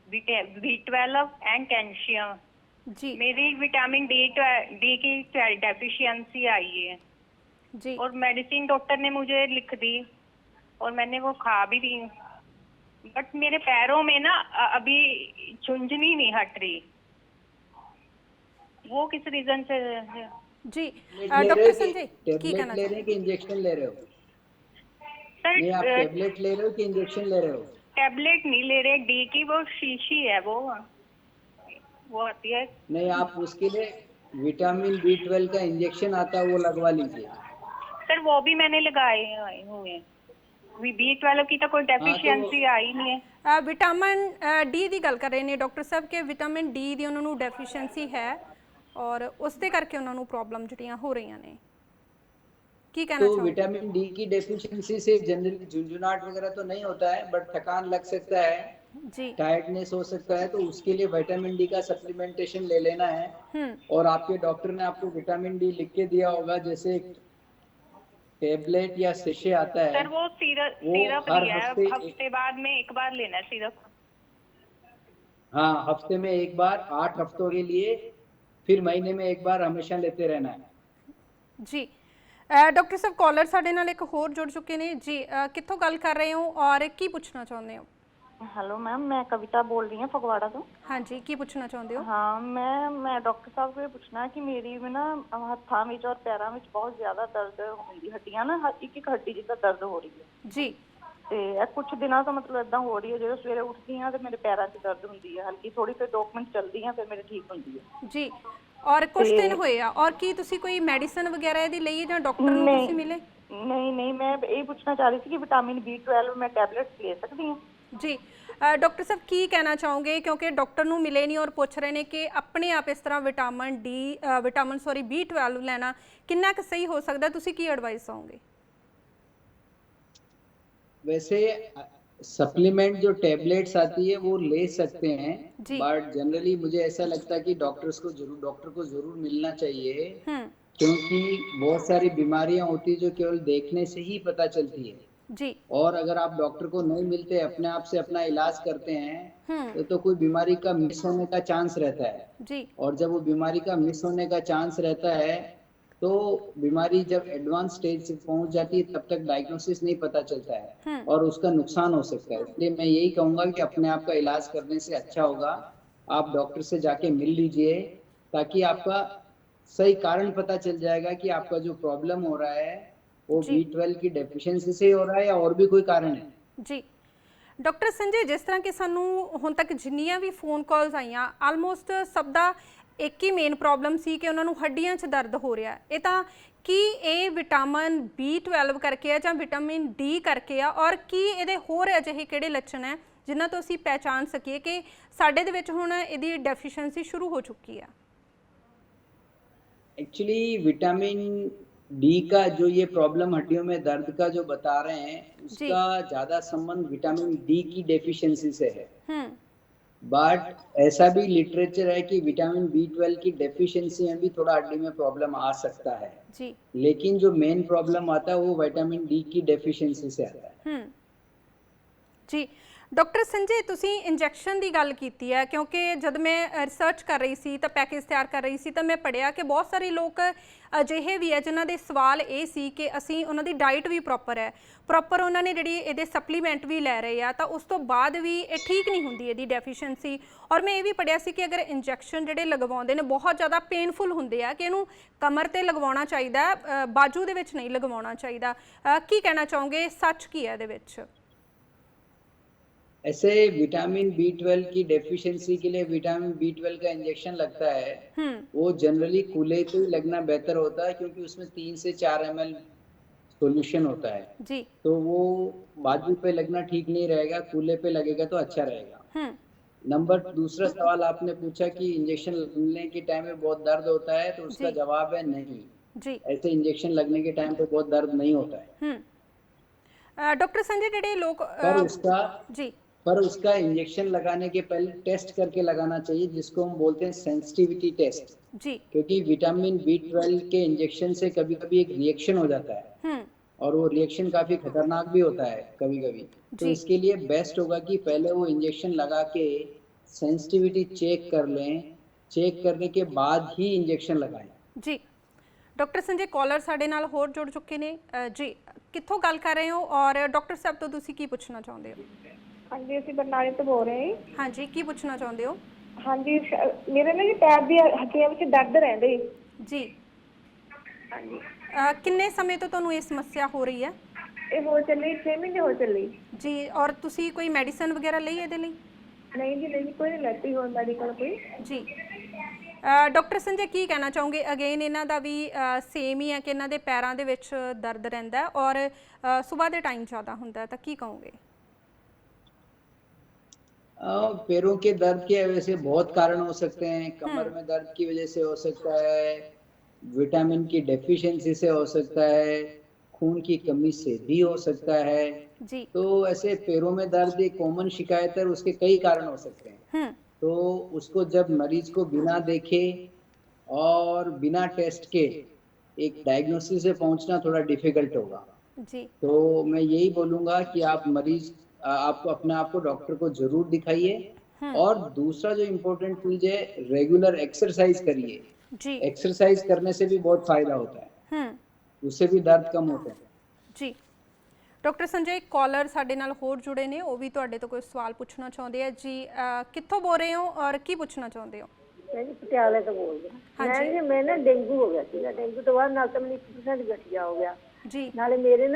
B12 and calcium. जी। मेरी विटामिन डी की डेफिशिएंसी आई है जी। और मेडिसिन डॉक्टर ने मुझे लिख दी और मैंने वो खा भी ली, बट मेरे पैरों में ना अभी झुंझुनी नहीं हट रही, वो किस रीजन से है? जी। टेबलेट डॉक्टर संजय की टेबलेट कहना ले रहे हैं कि इंजेक्शन ले रहे हो? सर नहीं, आप टेबलेट ले रहे हो कि इंजेक्शन ले रहे हो? टैबलेट नहीं ले रहे, डी की वो शीशी है वो आती है। नहीं, आप उसके लिए विटामिन B12 का इंजेक्शन आता है, वो लगवा लीजिए। सर वो भी मैंने लगाए हुए हैं, B12 की तो कोई डेफिशिएंसी आई नहीं है। ਵਿਟਾਮਿਨ ਡੀ ਦੀ ਗੱਲ ਕਰ ਰਹੇ ਨੇ ਡਾਕਟਰ ਸਾਹਿਬ ਕਿ ਵਿਟਾਮਿਨ ਡੀ ਦੀ ਉਹਨਾਂ ਨੂੰ ਡੈਫੀਸ਼ੀਐਂਸੀ ਹੈ ਔਰ ਉਸ ਦੇ ਕਰਕੇ ਉਹਨਾਂ ਨੂੰ ਪ੍ਰੋਬਲਮ ਜਿਹੜੀਆਂ ਹੋ ਰਹੀਆਂ ਨੇ, ਕੀ कहना तो चाहोगे? विटामिन डी की डेफिशिएंसी से जनरली झुंझुनाहट वगैरह तो नहीं होता है, बट थकान लग सकता है, जी। टायर्डनेस हो सकता है, तो उसके लिए विटामिन डी का सप्लीमेंटेशन ले लेना है। और आपके डॉक्टर ने आपको विटामिन डी लिख के दिया होगा, जैसे टेबलेट या सेशे आता है, सर वो सिरप हर दिया है, हफ्ते हफ्ते बाद में एक बार लेना है सिरप। हाँ, हफ्ते में एक बार 8 हफ्तों के लिए, फिर महीने में एक बार हमेशा लेते रहना है। जी। डॉक्टर साहब कॉलर ਸਾਡੇ ਨਾਲ ਇੱਕ ਹੋਰ जुड़ चुके ਨੇ जी। कित्थों गल कर रहे हो और की पूछना चाਹੁੰਦੇ ਹੋ? हेलो मैम, मैं कविता बोल रही हूँ फगवाड़ा तो। हाँ जी, की पूछना चाਹੁੰਦੇ ਹੋ? हाँ, मैं डॉक्टर साहब को ये पूछना है कि मेरी में ना हत्थां विच और पैरां विच बहुत ज्यादा दर्द होंदी, हड्डियां ना एक एक हड्डी जिदा दर्द हो रही है जी। ਤੇ ਇਹ ਕੁਝ ਦਿਨਾਂ ਤੋਂ ਮਤਲਬ ਇਦਾਂ ਹੋ ਰਹੀ ਹੈ, ਜਦੋਂ ਸਵੇਰੇ ਉੱਠਦੀ ਹਾਂ ਤੇ ਮੇਰੇ ਪੈਰਾਂ 'ਚ ਦਰਦ ਹੁੰਦੀ ਹੈ ਹਲਕੀ ਥੋੜੀ, ਫਿਰ 2 ਮਿੰਟ ਚੱਲਦੀ ਹਾਂ ਫਿਰ ਮੇਰੇ ਠੀਕ ਹੁੰਦੀ ਹੈ ਜੀ। ਔਰ ਕੁਝ ਦਿਨ ਹੋਏ ਆ ਔਰ ਕੀ ਤੁਸੀਂ ਕੋਈ ਮੈਡੀਸਨ ਵਗੈਰਾ ਇਹਦੀ ਲਈ ਹੈ ਜਾਂ ਡਾਕਟਰ ਨੂੰ ਤੁਸੀਂ ਮਿਲੇ? ਨਹੀਂ, ਮੈਂ ਇਹ ਪੁੱਛਣਾ ਚਾਹ ਰਹੀ ਸੀ ਕਿ ਵਿਟਾਮਿਨ B12 ਮੈਂ ਟੈਬਲੇਟਸ ਲੈ ਸਕਦੀ ਹਾਂ? ਜੀ। ਡਾਕਟਰ ਸਾਹਿਬ ਕੀ ਕਹਿਣਾ ਚਾਹੋਗੇ ਕਿਉਂਕਿ ਡਾਕਟਰ ਨੂੰ ਮਿਲੇ ਨਹੀਂ ਔਰ ਪੁੱਛ ਰਹੇ ਨੇ ਕਿ ਆਪਣੇ ਆਪ ਇਸ ਤਰ੍ਹਾਂ ਵਿਟਾਮਿਨ B12 ਲੈਣਾ ਕਿੰਨਾ ਕੁ ਸਹੀ ਹੋ ਸਕਦਾ, ਤੁਸੀਂ ਕੀ ਐਡਵਾਈਸ ਦਓਗੇ? वैसे सप्लीमेंट जो टैबलेट्स आती है वो ले सकते हैं, बट जनरली मुझे ऐसा लगता है कि डॉक्टर को जरूर मिलना चाहिए, क्योंकि बहुत सारी बीमारियां होती है जो केवल देखने से ही पता चलती है जी। और अगर आप डॉक्टर को नहीं मिलते, अपने आप से अपना इलाज करते हैं तो कोई बीमारी का मिस होने का चांस रहता है जी। और जब वो बीमारी का मिस होने का चांस रहता है तो बीमारी जब एडवांस स्टेज से पहुंच जाती है तब तक डायग्नोसिस नहीं पता चलता है और उसका नुकसान हो सकता है। इसलिए मैं यही कहूंगा कि अपने आप का इलाज करने से अच्छा होगा आप डॉक्टर से जाके मिल लीजिए, ताकि आपका सही कारण पता चल जाएगा कि आपका जो प्रॉब्लम हो रहा है वो B12 की डेफिशिएंसी से हो रहा है या और भी कोई कारण है। जी। डॉक्टर संजय, जिस तरह के सानू हुण तक जिन्नियां भी फोन कॉल्स आईयां आलमोस्ट सब दा एक ही मेन प्रॉब्लम सी कि उन्होंने हड्डियां 'ਚ दर्द हो रहा है। ये तो की ये विटामिन B12 करके है ਜਾਂ विटामिन D करके है और की ये होर अजिहे किहड़े लक्षण है जिन्हां तो असीं पहचान सकीए कि साडे दे विच हुण इहदी डेफिशिएंसी शुरू हो चुकी है? एक्चुअली विटामिन डी का जो ये प्रॉब्लम हड्डियों में दर्द का जो बता रहे हैं उसका ज्यादा संबंध विटामिन डी की डेफिशिएंसी से है, बट ऐसा भी लिटरेचर है कि विटामिन B12 की डेफिशिएंसी में भी थोड़ा हड्डी में प्रॉब्लम आ सकता है जी। लेकिन जो मेन प्रॉब्लम आता है वो विटामिन डी की डेफिशिएंसी से आता है। जी। डॉक्टर संजय, तुसी इंजैक्शन की गल कीती है क्योंकि जब मैं रिसर्च कर रही सी तो पैकेज तैयार कर रही सी तो मैं पढ़िया कि बहुत सारे लोग अजिहे भी है जिन्हों के सवाल ये सी कि असी उन्होंने डाइट भी प्रॉपर है, प्रॉपर उन्होंने जी सप्लीमेंट भी लै रहे हैं तो उस तो बाद भी ये ठीक नहीं होंगी ये डेफिशिएंसी। और मैं ये भी पढ़िया सी कि अगर इंजैक्शन जोड़े लगवाते हैं बहुत ज़्यादा पेनफुल होंगे है कि इनू कमर ते लगवाना चाहिए, बाजू दे विच नहीं लगवाना चाहिए। की कहना चाहोगे, सच की है? ऐसे विटामिन B12 की डेफिशिएंसी के लिए विटामिन B12 का इंजेक्शन लगता है, वो जनरली कूल्हे पे ही लगना बेहतर होता है, क्योंकि उसमें 3 से 4 ml सॉल्यूशन होता है। जी। तो वो बाजू पे लगना ठीक नहीं रहेगा, कूल्हे पे लगेगा तो अच्छा रहेगा। नंबर दूसरा सवाल आपने पूछा कि इंजेक्शन लगने के टाइम में बहुत दर्द होता है, तो उसका जी। जवाब है नहीं। जी। ऐसे इंजेक्शन लगने के टाइम पे बहुत दर्द नहीं होता है। डॉक्टर संजय ਜਿਹੜੇ ਲੋਕ पर उसका जी पर उसका इंजेक्शन लगाने के पहले टेस्ट करके लगाना चाहिए, जिसको हम बोलते हैं सेंसिटिविटी टेस्ट। जी। क्योंकि विटामिन B12 के इंजेक्शन से कभी-कभी एक रिएक्शन हो जाता है, और वो रिएक्शन काफ़ी खतरनाक भी होता है कभी-कभी। तो जी। इसके लिए बेस्ट होगा कि पहले वो इंजेक्शन लगा के सेंसिटिविटी चेक कर लें, चेक करने के बाद ही इंजेक्शन लगाएँ। जी। ਡਾਕਟਰ ਸੰਜੇ ਕਾਲਰ ਸਾਡੇ ਨਾਲ ਹੋਰ ਜੁੜ ਚੁੱਕੇ ਨੇ ਜੀ ਕਿੱਥੋਂ ਗੱਲ ਕਰ ਰਹੇ ਹੋ ਔਰ ਡਾਕਟਰ ਸਾਹਿਬ ਤੋਂ ਤੁਸੀਂ ਕੀ ਪੁੱਛਣਾ ਚਾਹੁੰਦੇ ਹੋ? ਹਾਂਜੀ ਅਸੀਂ ਬਰਨਾਲੇ ਤੋਂ ਬੋਲ ਰਹੇ ਹਾਂ। ਹਾਂਜੀ ਕੀ ਪੁੱਛਣਾ ਚਾਹੁੰਦੇ ਹੋ? ਹਾਂਜੀ ਮੇਰੇ ਨਾ ਜੀ ਪੈਰ ਦੀ ਹੱਡੀਆਂ ਵਿੱਚ ਦਰਦ ਰਹਿੰਦੇ ਜੀ। ਹਾਂਜੀ ਕਿੰਨੇ ਸਮੇਂ ਤੋਂ ਤੁਹਾਨੂੰ ਇਹ ਸਮੱਸਿਆ ਹੋ ਰਹੀ ਹੈ? ਇਹ ਹੋ ਚੱਲੀ 6 ਮਹੀਨੇ ਹੋ ਚੱਲੀ ਜੀ। ਔਰ ਤੁਸੀਂ ਕੋਈ ਮੈਡੀਸਨ ਵਗੈਰਾ ਲਈ ਇਹਦੇ ਲਈ? ਨਹੀਂ ਜੀ ਨਹੀਂ ਕੋਈ ਨਹੀਂ ਲੈਤੀ ਹੋਰ ਮੈਡੀਕਲ ਕੋਈ ਜੀ। ਡਾਕਟਰ ਸੰਜੇ ਕੀ ਕਹਿਣਾ ਚਾਹੋਗੇ? ਅਗੇਨ ਇਹਨਾਂ ਦਾ ਵੀ ਸੇਮ ਹੀ ਹੈ ਕਿ ਇਹਨਾਂ ਦੇ ਪੈਰਾਂ ਦੇ ਵਿੱਚ ਦਰਦ ਰਹਿੰਦਾ ਹੈ ਔਰ ਸਵੇਰ ਦੇ ਟਾਈਮ ਜ਼ਿਆਦਾ ਹੁੰਦਾ ਹੈ, ਤਾਂ ਕੀ ਕਹੋਗੇ? पैरों के दर्द की वजह से बहुत कारण हो सकते हैं। कमर में दर्द की वजह से हो सकता है, विटामिन की डेफिशिएंसी से हो सकता है, खून की कमी से भी हो सकता है। जी। तो ऐसे पैरों में दर्द एक कॉमन शिकायत है, उसके कई कारण हो सकते हैं। तो उसको जब मरीज को बिना देखे और बिना टेस्ट के एक डायग्नोसिस से पहुंचना थोड़ा डिफिकल्ट होगा। जी। तो मैं यही बोलूँगा कि आपको अपने आप को डॉक्टर को ज़रूर दिखाइए, और दूसरा जो इम्पोर्टेंट चीज़ है, रेगुलर एक्सरसाइज करिए। जी। एक्सरसाइज करने से भी बहुत फायदा होता है, उससे भी दर्द कम होता है। जी। ਡਾਕਟਰ ਸੰਜੇ ਇੱਕ ਕਾਲਰ ਸਾਡੇ ਨਾਲ ਹੋਰ ਜੁੜੇ ਨੇ, ਉਹ ਵੀ ਤੁਹਾਡੇ ਤੋਂ ਕੋਈ ਸਵਾਲ ਪੁੱਛਣਾ ਚਾਹੁੰਦੇ ਆ ਜੀ। ਕਿੱਥੋਂ ਬੋਲ ਰਹੇ ਹੋ ਔਰ ਕੀ ਪੁੱਛਣਾ ਚਾਹੁੰਦੇ ਹੋ? ਮੈਂ ਜੀ ਪਟਿਆਲੇ ਤੋਂ ਬੋਲਦੀ ਹਾਂ। ਮੈਂ ਨਾ ਡੇਂਗੂ ਹੋ ਗਿਆ ਸੀਗਾ। ਡੇਂਗੂ ਤੋਂ ਬਾਅਦ ਨਾਲ ਤਾਂ ਮੈਨੂੰ 1% ਗਠੀਆ ਹੋ ਗਿਆ ਜੀ। ਨਾਲੇ ਮੇਰੇ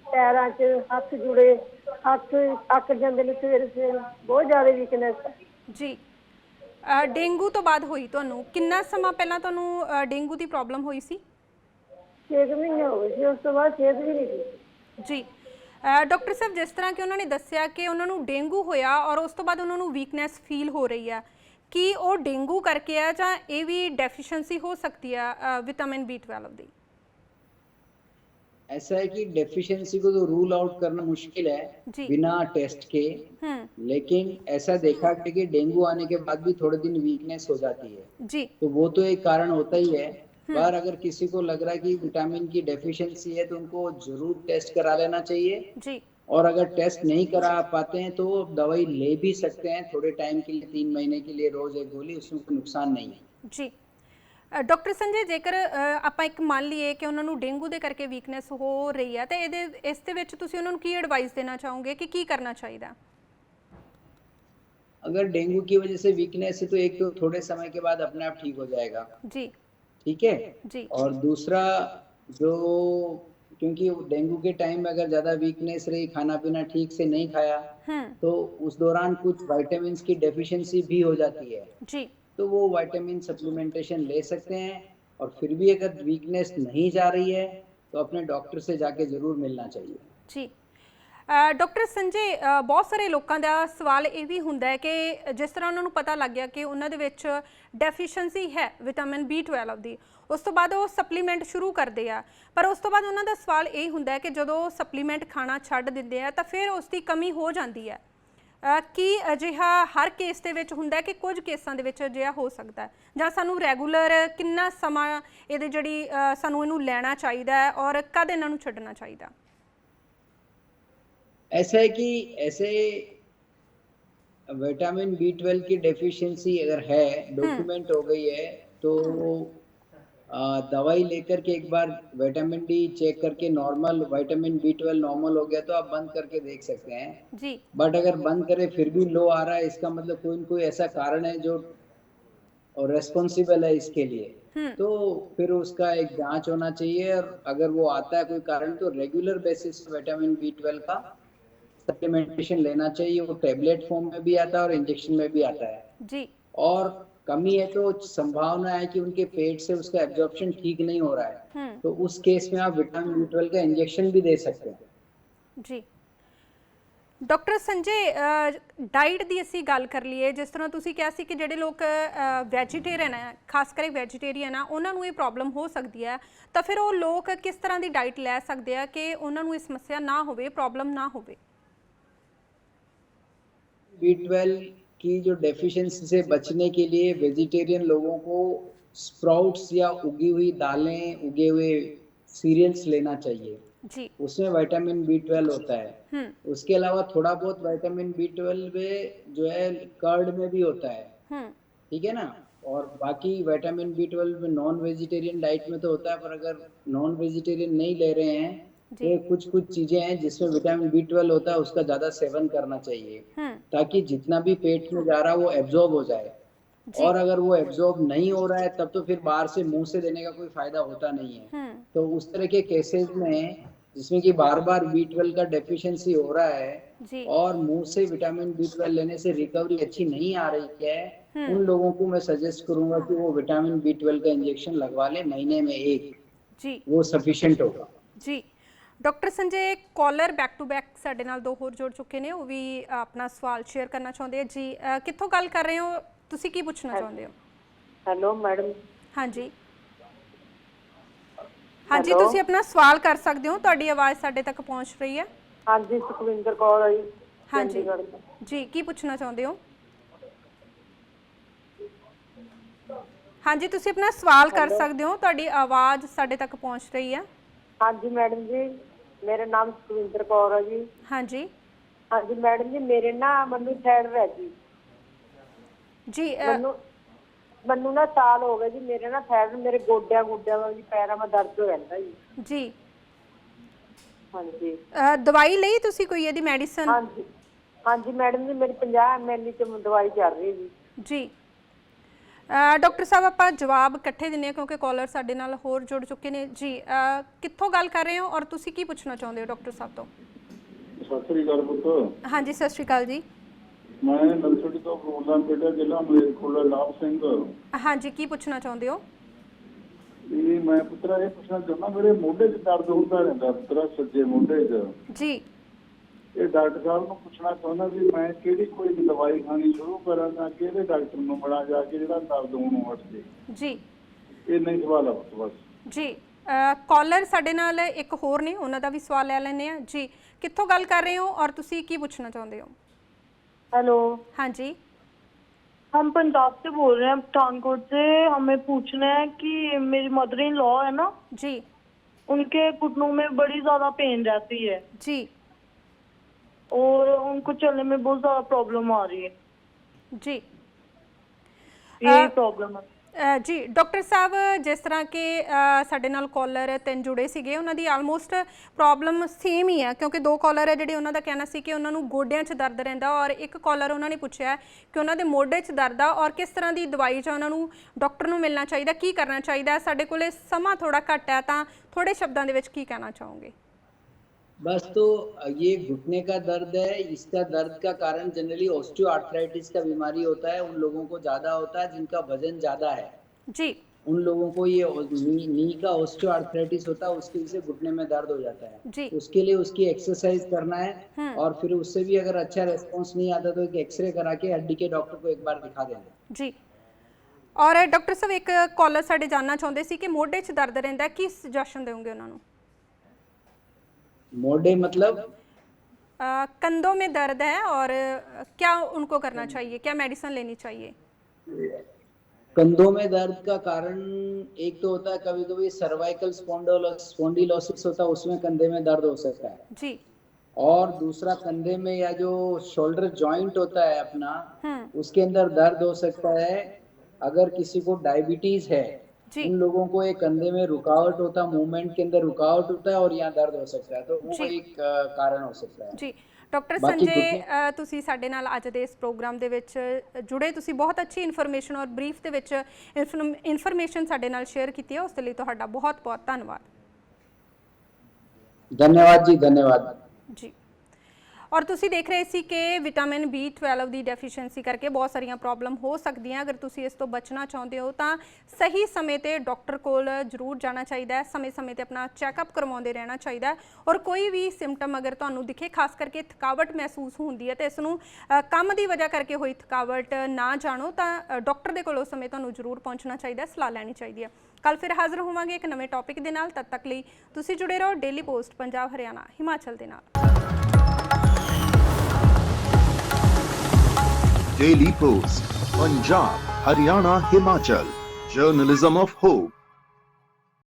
ਪੈਰਾਂ 'ਚ ਹੱਥ ਜੁੜੇ, ਹੱਥ ਅੱਕ ਜਾਂਦੇ ਨੇ ਸਵੇਰੇ ਸਵੇਰੇ, ਬਹੁਤ ਜ਼ਿਆਦਾ ਵੀਕਨੈਸ ਹੈ ਜੀ। ਡੇਂਗੂ ਤੋਂ ਬਾਅਦ ਹੋਈ ਤੁਹਾਨੂੰ? ਕਿੰਨਾ ਸਮਾਂ ਪਹਿਲਾਂ ਤੁਹਾਨੂੰ ਡੇਂਗੂ ਦੀ ਪ੍ਰੋਬਲਮ ਹੋਈ ਸੀ? 6 ਮਹੀਨੇ ਹੋ ਗਏ ਸੀ, ਉਸ ਤੋਂ ਬਾਅਦ ਸਿਹਤ ਵੀ ਨਹੀਂ ਸੀ ਜੀ। ਡਾਕਟਰ ਸਾਹਿਬ ਜਿਸ ਤਰ੍ਹਾਂ ਕਿ ਉਹਨਾਂ ਨੇ ਦੱਸਿਆ ਕਿ ਉਹਨਾਂ ਨੂੰ ਡੇਂਗੂ ਹੋਇਆ ਔਰ ਉਸ ਤੋਂ ਬਾਅਦ ਉਹਨਾਂ ਨੂੰ ਵੀਕਨੈਸ ਫੀਲ ਹੋ ਰਹੀ ਹੈ, ਕੀ ਉਹ ਡੇਂਗੂ ਕਰਕੇ ਆ ਜਾਂ ਇਹ ਵੀ ਡੈਫੀਸ਼ੀਐਂਸੀ ਹੋ ਸਕਦੀ ਹੈ ਵਿਟਾमिन B12 ਦੀ? ऐसा है कि डेफिशिएंसी को तो रूल आउट करना मुश्किल है बिना टेस्ट के, लेकिन ऐसा देखा है कि डेंगू आने के बाद भी थोड़े दिन वीकनेस हो जाती है जी। तो वो तो एक कारण होता ही है। पर अगर किसी को लग रहा है कि विटामिन की डेफिशिएंसी है तो उनको जरूर टेस्ट करा लेना चाहिए जी। और अगर टेस्ट नहीं करा पाते हैं तो दवाई ले भी सकते हैं थोड़े टाइम के लिए, 3 महीने के लिए रोज एक गोली, उसमें कोई नुकसान नहीं है जी। ਡਾਕਟਰ ਸੰਜੇ ਜੇਕਰ ਆਪਾਂ ਇੱਕ ਮੰਨ ਲਈਏ ਕਿ ਉਹਨਾਂ ਨੂੰ ਡੇਂਗੂ ਦੇ ਕਰਕੇ ਵੀਕਨੈਸ ਹੋ ਰਹੀ ਹੈ, ਤਾਂ ਇਸ ਦੇ ਵਿੱਚ ਤੁਸੀਂ ਉਹਨਾਂ ਨੂੰ ਕੀ ਐਡਵਾਈਸ ਦੇਣਾ ਚਾਹੋਗੇ ਕਿ ਕੀ ਕਰਨਾ ਚਾਹੀਦਾ? अगर डेंगू की वजह से वीकनेस है तो एक तो थोड़े समय के बाद अपने आप ठीक हो जाएगा जी। ठीक है जी। और दूसरा जो, क्योंकि डेंगू के टाइम में अगर ज्यादा वीकनेस रही, खाना पीना ठीक से नहीं खाया, तो उस दौरान कुछ विटामिन की डेफिशिएंसी भी हो जाती है जी। तो वो विटामिन सप्लीमेंटेशन ले सकते हैं। और फिर भी अगर वीकनेस नहीं जा रही है तो अपने डॉक्टर से जाके जरूर मिलना चाहिए जी। ਡਾਕਟਰ ਸੰਜੇ ਬਹੁਤ ਸਾਰੇ ਲੋਕਾਂ ਦਾ ਸਵਾਲ ਇਹ ਵੀ ਹੁੰਦਾ ਹੈ ਕਿ ਜਿਸ ਤਰ੍ਹਾਂ ਉਹਨਾਂ ਨੂੰ ਪਤਾ ਲੱਗ ਗਿਆ ਕਿ ਉਹਨਾਂ ਦੇ ਵਿੱਚ ਡੈਫੀਸ਼ੀਐਂਸੀ ਹੈ ਵਿਟਾਮਿਨ B12 ਦੀ, ਉਸ ਤੋਂ ਬਾਅਦ ਉਹ ਸਪਲੀਮੈਂਟ ਸ਼ੁਰੂ ਕਰਦੇ ਆ, ਪਰ ਉਸ ਤੋਂ ਬਾਅਦ ਉਹਨਾਂ ਦਾ ਸਵਾਲ ਇਹ ਹੁੰਦਾ ਹੈ ਕਿ ਜਦੋਂ ਸਪਲੀਮੈਂਟ ਖਾਣਾ ਛੱਡ ਦਿੰਦੇ ਆ ਤਾਂ ਫਿਰ ਉਸ ਦੀ ਕਮੀ ਹੋ ਜਾਂਦੀ ਹੈ। ਕੀ ਅਜਿਹਾ ਹਰ ਕੇਸ ਦੇ ਵਿੱਚ ਹੁੰਦਾ ਹੈ ਕਿ ਕੁਝ ਕੇਸਾਂ ਦੇ ਵਿੱਚ ਅਜਿਹਾ ਹੋ ਸਕਦਾ ਹੈ, ਜਾਂ ਸਾਨੂੰ ਰੈਗੂਲਰ ਕਿੰਨਾ ਸਮਾਂ ਇਹਦੇ ਜਿਹੜੀ ਸਾਨੂੰ ਇਹਨੂੰ ਲੈਣਾ ਚਾਹੀਦਾ ਹੈ ਔਰ ਕਦ ਇਹਨਾਂ ਨੂੰ ਛੱਡਣਾ ਚਾਹੀਦਾ? ऐसा है कि ऐसे विटामिन B12 की डेफिशिएंसी अगर है, डॉक्यूमेंट हो गई है, तो दवाई लेकर के एक बार विटामिन डी चेक करके नॉर्मल विटामिन B12 नॉर्मल हो गया तो आप बंद करके देख सकते हैं जी। बट अगर बंद करे फिर भी लो आ रहा है, इसका मतलब कोई न कोई ऐसा कारण है जो रेस्पॉन्सिबल है इसके लिए, तो फिर उसका एक जांच होना चाहिए। और अगर वो आता है कोई कारण तो रेगुलर बेसिस विटामिन B12 का सप्लीमेंटेशन लेना चाहिए। वो टैबलेट फॉर्म में भी आता है और इंजेक्शन में भी आता है। जी और कमी है तो संभावना है कि उनके पेट से उसका एब्जॉर्प्शन ठीक नहीं हो रहा है, तो उस केस में आप विटामिन B12 का इंजेक्शन भी दे सकते हैं। जी ਡਾਕਟਰ ਸੰਜੇ, ਡਾਈਟ ਦੀ ਅਸੀਂ ਗੱਲ ਕਰ ਲਈਏ, ਜਿਸ ਤਰ੍ਹਾਂ ਤੁਸੀਂ ਕਿਹਾ ਸੀ ਕਿ ਜਿਹੜੇ ਲੋਕ ਵੈਜੀਟੇਰੀਅਨ ਹੈ, ਖਾਸ ਕਰਕੇ ਵੈਜੀਟੇਰੀਅਨ ਆ, ਉਹਨਾਂ ਨੂੰ ਇਹ ਪ੍ਰੋਬਲਮ ਹੋ ਸਕਦੀ ਹੈ, ਤਾਂ ਫਿਰ ਉਹ ਲੋਕ ਕਿਸ ਤਰ੍ਹਾਂ ਦੀ ਡਾਈਟ ਲੈ ਸਕਦੇ ਆ ਕਿ ਉਹਨਾਂ ਨੂੰ ਇਹ ਸਮੱਸਿਆ ਨਾ ਹੋਵੇ, ਪ੍ਰੋਬਲਮ ਨਾ ਹੋਵੇ? B12 की जो डेफिशिएंसी से बचने के लिए वेजिटेरियन लोगों को स्प्राउट्स या उगी हुई दालें, उगे हुए सीरियल्स लेना चाहिए जी। उसमें विटामिन B12 होता है। उसके अलावा थोड़ा बहुत विटामिन B12 जो है कर्ड में भी होता है, ठीक है ना। और बाकी विटामिन B12 में नॉन वेजिटेरियन डाइट में तो होता है, पर अगर नॉन वेजिटेरियन नहीं ले रहे हैं तो कुछ चीजें हैं जिसमें विटामिन B12 होता है, उसका ज्यादा सेवन करना चाहिए ताकि जितना भी पेट में जा रहा है वो एब्जॉर्ब हो जाए। और अगर वो एब्जॉर्ब नहीं हो रहा है तब तो फिर बाहर से मुंह से देने का कोई फायदा होता नहीं है। तो उस तरह के केसेस में जिसमें कि बार बार B12 का डेफिशिएंसी हो रहा है और मुंह से विटामिन B12 लेने से रिकवरी अच्छी नहीं आ रही है, उन लोगों को मैं सजेस्ट करूंगा कि वो विटामिन B12 का इंजेक्शन लगवा ले महीने में एक जी, वो सफिशिएंट होगा। जी doctor Sanjay, caller back to back ਸਾਡੇ ਨਾਲ ਦੋ ਹੋਰ ਜੁੜ ਚੁੱਕੇ ਨੇ, ਉਹ ਵੀ ਆਪਣਾ ਸਵਾਲ ਸ਼ੇਅਰ ਕਰਨਾ ਚਾਹੁੰਦੇ ਆ ਜੀ। ਕਿੱਥੋਂ ਗੱਲ ਕਰ ਰਹੇ ਹੋ, ਤੁਸੀਂ ਕੀ ਪੁੱਛਣਾ ਚਾਹੁੰਦੇ ਹੋ? Hello madam. ਹਾਂਜੀ ਹਾਂਜੀ, ਤੁਸੀਂ ਆਪਣਾ ਸਵਾਲ ਕਰ ਸਕਦੇ ਹੋ, ਤੁਹਾਡੀ ਆਵਾਜ਼ ਸਾਡੇ ਤੱਕ ਪਹੁੰਚ ਰਹੀ ਹੈ। ਹਾਂਜੀ, ਸੁਖਵਿੰਦਰ ਕੌਰ ਹੈ ਜੀ। ਹਾਂਜੀ ਜੀ, ਕੀ ਪੁੱਛਣਾ ਚਾਹੁੰਦੇ ਹੋ? ਹਾਂਜੀ, ਤੁਸੀਂ ਆਪਣਾ ਸਵਾਲ ਕਰ ਸਕਦੇ ਹੋ, ਤੁਹਾਡੀ ਆਵਾਜ਼ ਸਾਡੇ ਤੱਕ ਪਹੁੰਚ ਰਹੀ ਹੈ। ਹਾਂਜੀ ਮੈਡਮ ਜੀ, ਮੇਰਾ ਨਾਮ ਸੁਖਵਿੰਦਰ ਕੌਰ ਹੈ ਜੀ। ਹਾਂਜੀ ਹਾਂਜੀ ਮੈਡਮ ਜੀ, ਮੇਰੇ ਨਾ ਮੈਨੂੰ ਥਾਇਰਾਇਡ ਹੈ ਜੀ। ਜੀ ਮੈਨੂੰ ਨਾ ਸਾਲ ਹੋ ਗਏ ਜੀ, ਮੇਰੇ ਨਾ ਥਾਇਰਾਇਡ, ਮੇਰੇ ਗੋਡਿਆਂ ਦਾ ਜੀ, ਪੈਰਾਂ में ਦਰਦ ਹੋ ਰਹਿੰਦਾ ਜੀ। ਜੀ ਹਾਂਜੀ, ਦਵਾਈ ਲਈ ਤੁਸੀਂ ਕੋਈ ਇਹਦੀ ਮੈਡੀਸਨ? ਹਾਂਜੀ ਹਾਂਜੀ ਮੈਡਮ ਜੀ, ਮੇਰੀ 50 ml ਤੇ ਦਵਾਈ ਚੱਲ ਰਹੀ ਜੀ। ਜੀ ਡਾਕਟਰ ਸਾਹਿਬ, ਆਪਾਂ ਜਵਾਬ ਇਕੱਠੇ ਦਿੰਦੇ ਹਾਂ ਕਿਉਂਕਿ ਕਾਲਰ ਸਾਡੇ ਨਾਲ ਹੋਰ ਜੁੜ ਚੁੱਕੇ ਨੇ ਜੀ। ਕਿੱਥੋਂ ਗੱਲ ਕਰ ਰਹੇ ਹੋ ਔਰ ਤੁਸੀਂ ਕੀ ਪੁੱਛਣਾ ਚਾਹੁੰਦੇ ਹੋ ਡਾਕਟਰ ਸਾਹਿਬ ਤੋਂ? ਸਤਿ ਸ੍ਰੀ ਅਕਾਲ ਪੁੱਤ। ਹਾਂਜੀ, ਸਤਿ ਸ਼੍ਰੀ ਅਕਾਲ ਜੀ। ਮੈਂ ਨਰਸੜੀ ਤੋਂ ਬੋਲਦਾ, ਬੇਟਾ ਜ਼ਿਲ੍ਹਾ ਮਲੇਰਕੋਟਲਾ, ਲਾਭ ਸਿੰਘ। ਹਾਂਜੀ, ਕੀ ਪੁੱਛਣਾ ਚਾਹੁੰਦੇ ਹੋ? ਇਹ ਮੈਂ ਪੁੱਤਰਾ ਇਹ ਪੁੱਛਣਾ ਚਾਹੁੰਦਾ, ਮੇਰੇ ਮੋਢੇ 'ਚ ਦਰਦ ਹੁੰਦਾ ਰਹਿੰਦਾ ਪੁੱਤਰਾ, ਸੱਜੇ ਮੋਢੇ 'ਚ ਜੀ। ਇਹ ਡਾਕਟਰ ਸਾਹਿਬ ਨੂੰ ਪੁੱਛਣਾ ਚਾਹੁੰਦਾ ਵੀ ਮੈਂ ਕਿਹੜੀ ਕੋਈ ਦਵਾਈ ਖਾਣੀ ਸ਼ੁਰੂ ਕਰਾਂ ਜਾਂ ਕਿਹੜੇ ਡਾਕਟਰ ਨੂੰ ਮਿਲਾਂ ਜਾ ਕੇ ਜਿਹੜਾ ਦਰਦ ਹੋਣੋਂ ਹਟ ਜੇ ਜੀ। ਇਹ ਨਹੀਂ ਸਵਾਲ ਆ ਬਸ ਜੀ। ਕਾਲਰ ਸਾਡੇ ਨਾਲ ਇੱਕ ਹੋਰ ਨੇ, ਉਹਨਾਂ ਦਾ ਵੀ ਸਵਾਲ ਲੈ ਲੈਂਦੇ ਆ ਜੀ। ਕਿੱਥੋਂ ਗੱਲ ਕਰ ਰਹੇ ਹੋ ਔਰ ਤੁਸੀਂ ਕੀ ਪੁੱਛਣਾ ਚਾਹੁੰਦੇ ਹੋ? हेलो। हाँ जी, हम पंजाब से बोल रहे हैं, पठानकोट से। हमें पूछना है कि मेरी मदर इन लॉ है ना जी, उनके घुटनों में बड़ी ज्यादा पेन रहती है जी, और उनको चलने में बहुत ज्यादा प्रॉब्लम आ रही है जी। यही प्रॉब्लम है ਜੀ ਡਾਕਟਰ ਸਾਹਿਬ, ਜਿਸ ਤਰ੍ਹਾਂ ਕਿ ਸਾਡੇ ਨਾਲ ਕਾਲਰ 3 ਜੁੜੇ ਸੀਗੇ, ਉਹਨਾਂ ਦੀ ਆਲਮੋਸਟ ਪ੍ਰੋਬਲਮ ਸੇਮ ਹੀ ਹੈ ਕਿਉਂਕਿ 2 ਕਾਲਰ ਹੈ ਜਿਹੜੇ, ਉਹਨਾਂ ਦਾ ਕਹਿਣਾ ਸੀ ਕਿ ਉਹਨਾਂ ਨੂੰ ਗੋਡਿਆਂ 'ਚ ਦਰਦ ਰਹਿੰਦਾ ਔਰ ਇੱਕ ਕਾਲਰ ਉਹਨਾਂ ਨੇ ਪੁੱਛਿਆ ਕਿ ਉਹਨਾਂ ਦੇ ਮੋਢੇ 'ਚ ਦਰਦ ਆ ਔਰ ਕਿਸ ਤਰ੍ਹਾਂ ਦੀ ਦਵਾਈ 'ਚ ਉਹਨਾਂ ਨੂੰ ਡਾਕਟਰ ਨੂੰ ਮਿਲਣਾ ਚਾਹੀਦਾ, ਕੀ ਕਰਨਾ ਚਾਹੀਦਾ। ਸਾਡੇ ਕੋਲੇ ਸਮਾਂ ਥੋੜਾ ਘੱਟ ਹੈ, ਤਾਂ ਥੋੜੇ ਸ਼ਬਦਾਂ ਦੇ ਵਿੱਚ ਕੀ ਕਹਿਣਾ ਚਾਹੋਗੇ? बस तो ये घुटने का दर्द है, इसका दर्द का कारण जनरली ऑस्टियोआर्थराइटिस का बीमारी होता है। उन लोगों को ज्यादा होता है जिनका वजन ज्यादा है जी। उन लोगों को ये नी का ऑस्टियोआर्थराइटिस होता है, उसकी वजह से घुटने में दर्द हो जाता है जी। उसके लिए उसकी एक्सरसाइज करना है और फिर उससे भी अगर अच्छा रेस्पॉन्स नहीं आता तो एक एक्सरे करा के हड्डी के डॉक्टर को एक बार दिखा देना जी। और डॉक्टर साहब, एक कॉलर साडे जानना चाहते सी कि मोढे 'च दर्द रहिंदा है, की सजेशन देओगे उन्हां नूं? मोढे मतलब कंधों में दर्द है और क्या उनको करना चाहिए, क्या मेडिसिन लेनी चाहिए? कंधों में दर्द का कारण एक तो होता है कभी कभी सर्वाइकल स्पॉन्डिलोसिस होता है, उसमें कंधे में दर्द हो सकता है जी। और दूसरा कंधे में या जो शोल्डर जॉइंट होता है अपना, उसके अंदर दर्द हो सकता है। अगर किसी को डायबिटीज है, उन लोगों को एक कंधे में रुकावट होता है, मूवमेंट के अंदर रुकावट होता है और यहाँ दर्द हो सकता है, तो वो एक कारण हो सकता है जी। ਡਾਕਟਰ ਸੰਜੇ, ਤੁਸੀਂ ਸਾਡੇ ਨਾਲ ਅੱਜ ਦੇ ਇਸ ਪ੍ਰੋਗਰਾਮ ਦੇ ਵਿੱਚ ਜੁੜੇ, ਤੁਸੀਂ ਬਹੁਤ ਅੱਛੀ ਇਨਫੋਰਮੇਸ਼ਨ ਔਰ ਬਰੀਫ ਦੇ ਵਿੱਚ ਇਨਫੋਰਮੇਸ਼ਨ ਸਾਡੇ ਨਾਲ ਸ਼ੇਅਰ ਕੀਤੀ ਹੈ, ਉਸ ਦੇ ਲਈ ਤੁਹਾਡਾ ਬਹੁਤ ਬਹੁਤ ਧੰਨਵਾਦ। धन्यवाद जी, धन्यवाद जी। ਔਰ ਤੁਸੀਂ ਦੇਖ ਰਹੇ ਸੀ ਕਿ ਵਿਟਾਮਿਨ B12 ਦੀ ਡੈਫੀਸ਼ੀਐਂਸੀ ਕਰਕੇ ਬਹੁਤ ਸਾਰੀਆਂ ਪ੍ਰੋਬਲਮ ਹੋ ਸਕਦੀਆਂ। ਅਗਰ ਤੁਸੀਂ ਇਸ ਤੋਂ ਬਚਣਾ ਚਾਹੁੰਦੇ ਹੋ ਤਾਂ ਸਹੀ ਸਮੇਂ ਤੇ ਡਾਕਟਰ ਕੋਲ ਜ਼ਰੂਰ ਜਾਣਾ ਚਾਹੀਦਾ ਹੈ, ਸਮੇਂ-ਸਮੇਂ ਤੇ ਆਪਣਾ ਚੈੱਕਅਪ ਕਰਵਾਉਂਦੇ ਰਹਿਣਾ ਚਾਹੀਦਾ ਹੈ। ਔਰ ਕੋਈ ਵੀ ਸਿੰਪਟਮ ਅਗਰ ਤੁਹਾਨੂੰ ਦਿਖੇ, ਖਾਸ ਕਰਕੇ ਥਕਾਵਟ ਮਹਿਸੂਸ ਹੁੰਦੀ ਹੈ, ਤੇ ਇਸ ਨੂੰ ਕੰਮ ਦੀ ਵਜ੍ਹਾ ਕਰਕੇ ਹੋਈ ਥਕਾਵਟ ਨਾ ਜਾਣੋ ਤਾਂ ਡਾਕਟਰ ਦੇ ਕੋਲ ਉਸ ਸਮੇਂ ਤੁਹਾਨੂੰ ਜ਼ਰੂਰ ਪਹੁੰਚਣਾ ਚਾਹੀਦਾ, ਸਲਾਹ ਲੈਣੀ ਚਾਹੀਦੀ ਹੈ। ਕੱਲ ਫਿਰ ਹਾਜ਼ਰ ਹੋਵਾਂਗੇ ਇੱਕ ਨਵੇਂ ਟੌਪਿਕ ਦੇ ਨਾਲ। ਤਦ ਤੱਕ ਲਈ ਤੁਸੀਂ ਜੁੜੇ ਰਹੋ ਡੇਲੀ ਪੋਸਟ ਪੰਜਾਬ, ਹਰਿਆਣਾ, ਹਿਮਾਚਲ ਦੇ ਨਾਲ। Daily Post, Punjab, Haryana, Himachal. Journalism of hope.